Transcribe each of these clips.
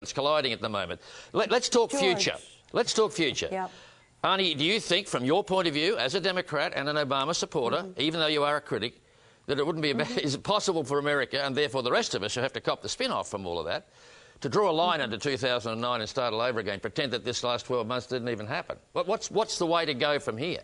It's colliding at the moment. Let's talk future. Let's talk future. Yep. Arnie, do you think, from your point of view, as a Democrat and an Obama supporter, even though you are a critic, that it wouldn't be is it possible for America, and therefore the rest of us who have to cop the spin-off from all of that, to draw a line under 2009 and start all over again, pretend that this last 12 months didn't even happen? What's the way to go from here?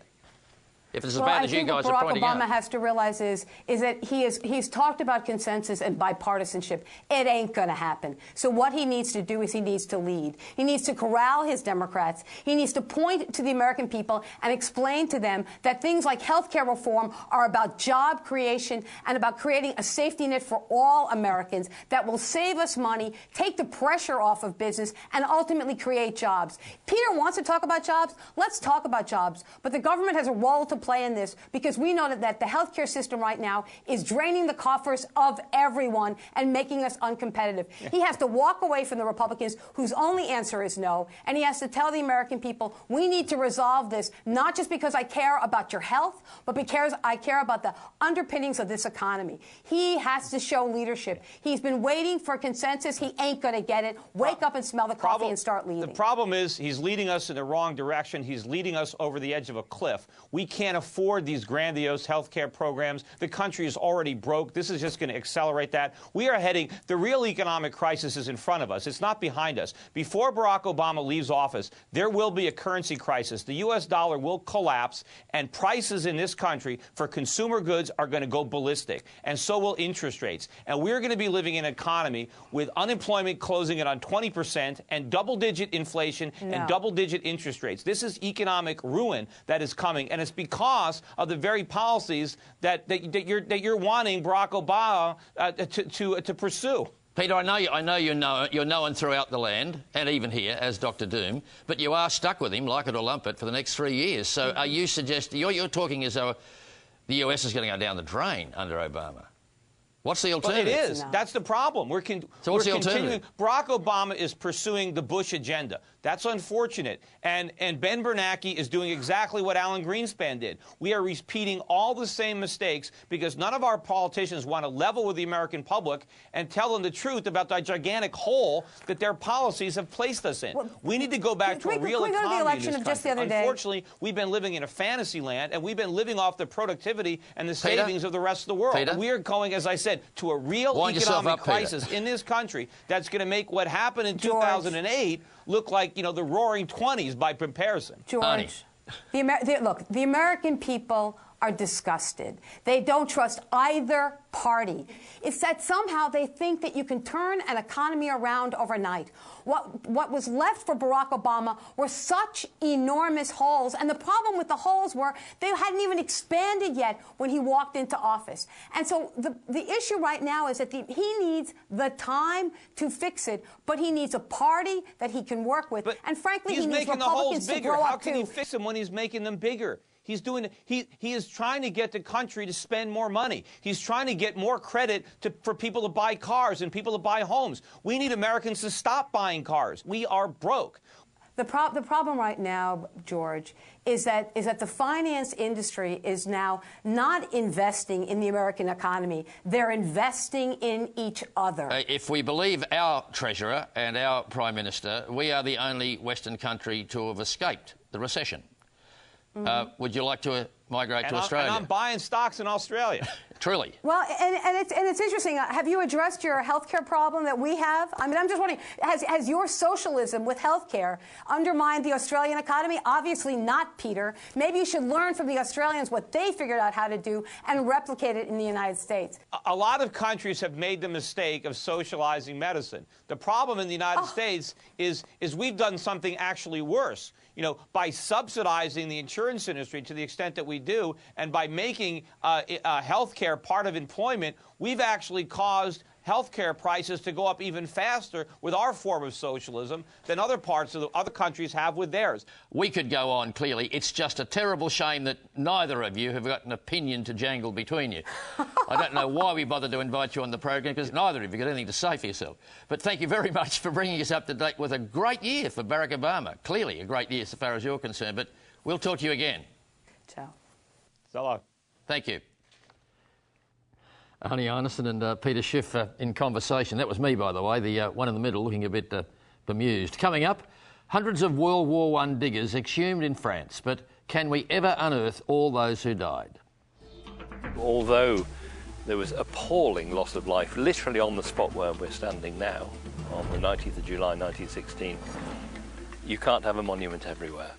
If it's as bad as you guys are pointing out. What Barack Obama has to realize is that he's talked about consensus and bipartisanship. It ain't going to happen. So what he needs to do is he needs to lead. He needs to corral his Democrats. He needs to point to the American people and explain to them that things like health care reform are about job creation and about creating a safety net for all Americans that will save us money, take the pressure off of business, and ultimately create jobs. Peter wants to talk about jobs. Let's talk about jobs. But the government has a role to play in this, because we know that the healthcare system right now is draining the coffers of everyone and making us uncompetitive. Yeah. He has to walk away from the Republicans whose only answer is no, and he has to tell the American people, we need to resolve this, not just because I care about your health, but because I care about the underpinnings of this economy. He has to show leadership. He's been waiting for consensus. He ain't going to get it. Wake up and smell the coffee and start leading. The problem is he's leading us in the wrong direction. He's leading us over the edge of a cliff. We can't afford these grandiose health care programs. The country is already broke. This is just going to accelerate that. We are heading, the real economic crisis is in front of us. It's not behind us. Before Barack Obama leaves office, there will be a currency crisis. The U.S. dollar will collapse, and prices in this country for consumer goods are going to go ballistic, and so will interest rates. And we're going to be living in an economy with unemployment closing in on 20% and double-digit inflation and double-digit interest rates. This is economic ruin that is coming, and it's because of the very policies that you're wanting Barack Obama to pursue. Peter, I know you're known throughout the land, and even here, as Dr. Doom, but you are stuck with him, like it or lump it, for the next 3 years. So are you suggesting, you're talking as though the US is going to go down the drain under Obama? What's the alternative? Well, it is. That's the problem. So what's the alternative? Barack Obama is pursuing the Bush agenda. That's unfortunate. And Ben Bernanke is doing exactly what Alan Greenspan did. We are repeating all the same mistakes because none of our politicians want to level with the American public and tell them the truth about the gigantic hole that their policies have placed us in. Well, we need to go back to a real economy. Can we go to the election of just the other day? Unfortunately, we've been living in a fantasy land, and we've been living off the productivity and the savings of the rest of the world. Peter? We are going, as I said, to a real economic crisis in this country that's going to make what happened in 2008 look like, the roaring 20s by comparison. George, look, the American people are disgusted. They don't trust either party. It's that somehow they think that you can turn an economy around overnight. What was left for Barack Obama were such enormous holes, and the problem with the holes were they hadn't even expanded yet when he walked into office. And so the issue right now is that he needs the time to fix it, but he needs a party that he can work with. But and frankly, he needs Republicans the holes to bigger. grow How up can too. he fix them when he's making them bigger? He is trying to get the country to spend more money. He's trying to get more credit for people to buy cars and people to buy homes. We need Americans to stop buying cars. We are broke. The problem right now, George, is that the finance industry is now not investing in the American economy. They're investing in each other. If we believe our Treasurer and our Prime Minister, we are the only Western country to have escaped the recession. Would you like to migrate to Australia? And I'm buying stocks in Australia. Truly. Well, and it's interesting. Have you addressed your health care problem that we have? I mean, I'm just wondering, has your socialism with health care undermined the Australian economy? Obviously not, Peter. Maybe you should learn from the Australians what they figured out how to do and replicate it in the United States. A lot of countries have made the mistake of socializing medicine. The problem in the United States is we've done something actually worse. By subsidizing the insurance industry to the extent that we do, and by making health care part of employment, we've actually caused health care prices to go up even faster with our form of socialism than other parts of the other countries have with theirs. We could go on, clearly. It's just a terrible shame that neither of you have got an opinion to jangle between you. I don't know why we bothered to invite you on the program, because neither of you got anything to say for yourself. But thank you very much for bringing us up to date with a great year for Barack Obama. Clearly a great year so far as you're concerned, but we'll talk to you again. Ciao. So long. Thank you. Arnie Arnesen and Peter Schiff in conversation. That was me, by the way, the one in the middle, looking a bit bemused. Coming up, hundreds of World War I diggers exhumed in France, but can we ever unearth all those who died? Although there was appalling loss of life literally on the spot where we're standing now, on the 19th of July 1916, you can't have a monument everywhere.